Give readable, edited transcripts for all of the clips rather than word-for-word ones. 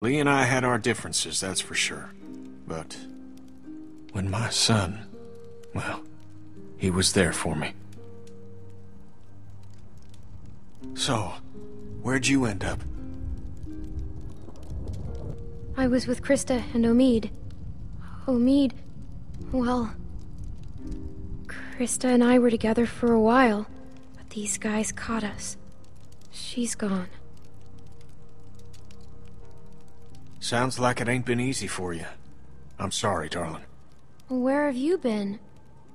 Lee and I had our differences, that's for sure. But when my son, well, he was there for me. So, where'd you end up? I was with Krista and Omid. Omid, well, Krista and I were together for a while, but these guys caught us. She's gone. Sounds like it ain't been easy for you. I'm sorry, darling. Where have you been?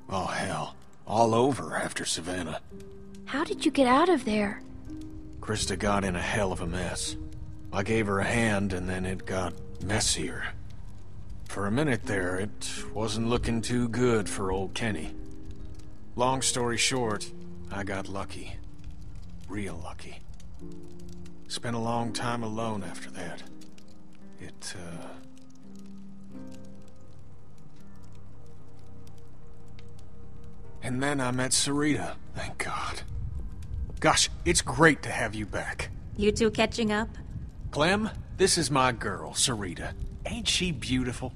Oh, hell. All over after Savannah. How did you get out of there? Krista got in a hell of a mess. I gave her a hand, and then it got messier. For a minute there, it wasn't looking too good for old Kenny. Long story short, I got lucky. Real lucky. Spent a long time alone after that. And then I met Sarita, thank God. Gosh, it's great to have you back. You two catching up? Clem, this is my girl, Sarita. Ain't she beautiful?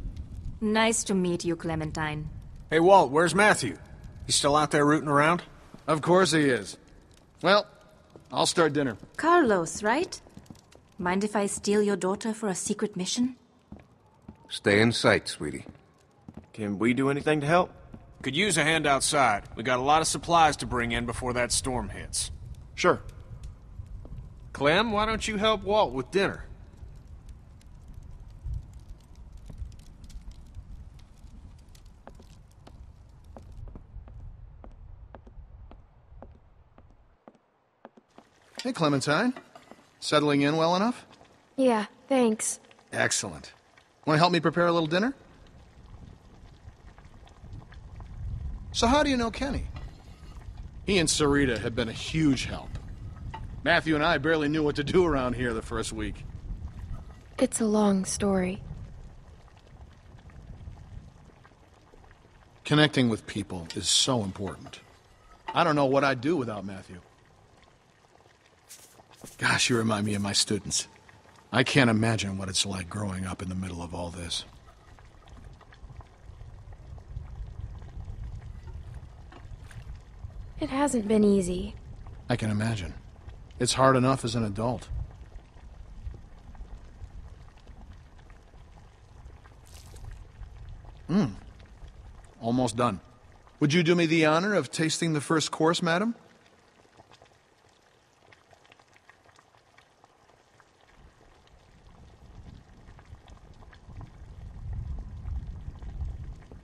Nice to meet you, Clementine. Hey, Walt, where's Matthew? He's still out there rooting around? Of course he is. Well, I'll start dinner. Carlos, right? Mind if I steal your daughter for a secret mission? Stay in sight, sweetie. Can we do anything to help? Could use a hand outside. We got a lot of supplies to bring in before that storm hits. Sure. Clem, why don't you help Walt with dinner? Hey, Clementine. Settling in well enough? Yeah, thanks. Excellent. Want to help me prepare a little dinner? So how do you know Kenny? He and Sarita have been a huge help. Matthew and I barely knew what to do around here the first week. It's a long story. Connecting with people is so important. I don't know what I'd do without Matthew. Gosh, you remind me of my students. I can't imagine what it's like growing up in the middle of all this. It hasn't been easy. I can imagine. It's hard enough as an adult. Almost done. Would you do me the honor of tasting the first course, madam?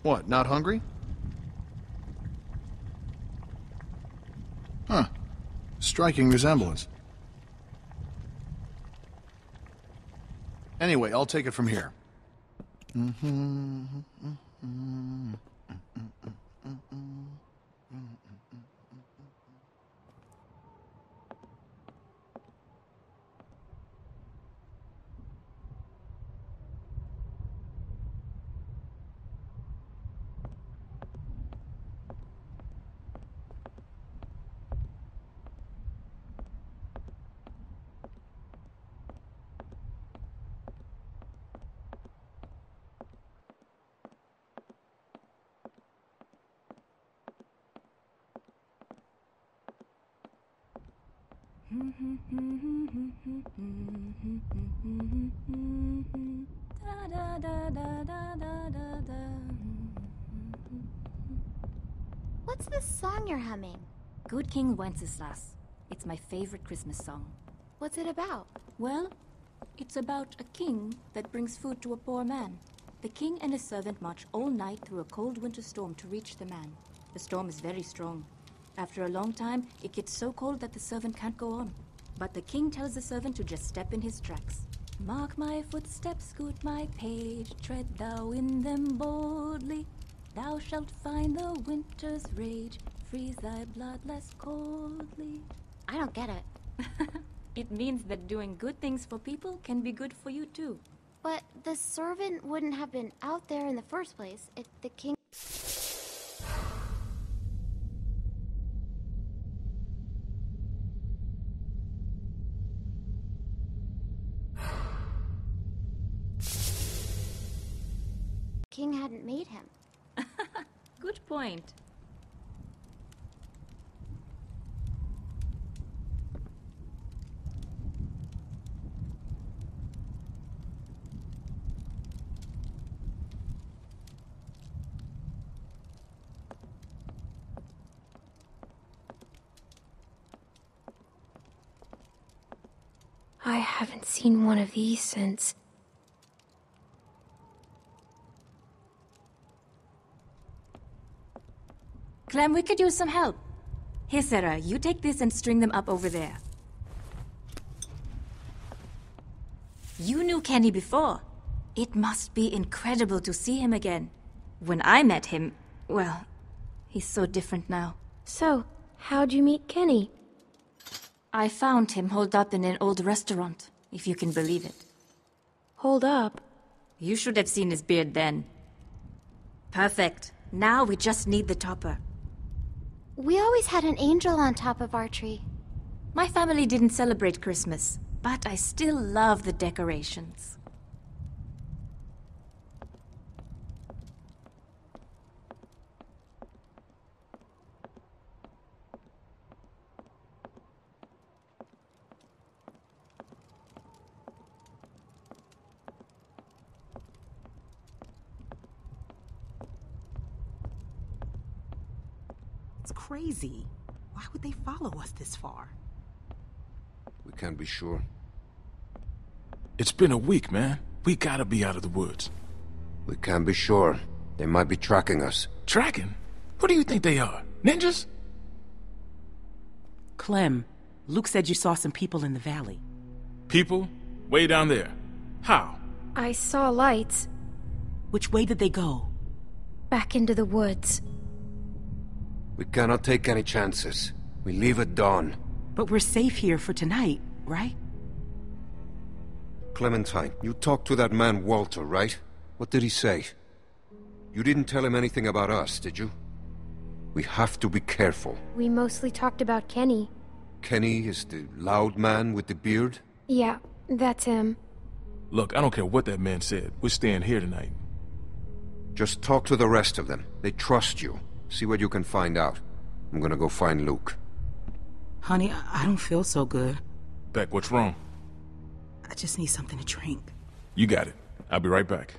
What, not hungry? Huh. Striking resemblance. Anyway, I'll take it from here. What's this song you're humming? Good King Wenceslas. It's my favorite Christmas song. What's it about? Well, it's about a king that brings food to a poor man. The king and his servant march all night through a cold winter storm to reach the man. The storm is very strong. After a long time, it gets so cold that the servant can't go on. But the king tells the servant to just step in his tracks. Mark my footsteps, good my page, tread thou in them boldly. Thou shalt find the winter's rage, freeze thy blood less coldly. I don't get it. It means that doing good things for people can be good for you too. But the servant wouldn't have been out there in the first place if the king... King hadn't made him. Good point. I haven't seen one of these since... Clem, we could use some help. Here, Sarah, you take this and string them up over there. You knew Kenny before. It must be incredible to see him again. When I met him, well, he's so different now. So, how'd you meet Kenny? I found him holed up in an old restaurant, if you can believe it. Hold up. You should have seen his beard then. Perfect. Now we just need the topper. We always had an angel on top of our tree. My family didn't celebrate Christmas, but I still love the decorations. It's crazy. Why would they follow us this far? We can't be sure. It's been a week, man. We gotta be out of the woods. We can't be sure. They might be tracking us. Tracking? Who do you think they are? Ninjas? Clem, Luke said you saw some people in the valley. People? Way down there. How? I saw lights. Which way did they go? Back into the woods. We cannot take any chances. We leave at dawn. But we're safe here for tonight, right? Clementine, you talked to that man Walter, right? What did he say? You didn't tell him anything about us, did you? We have to be careful. We mostly talked about Kenny. Kenny is the loud man with the beard? Yeah, that's him. Look, I don't care what that man said. We're staying here tonight. Just talk to the rest of them. They trust you. See what you can find out. I'm gonna go find Luke. Honey, I don't feel so good. Beck, what's wrong? I just need something to drink. You got it. I'll be right back.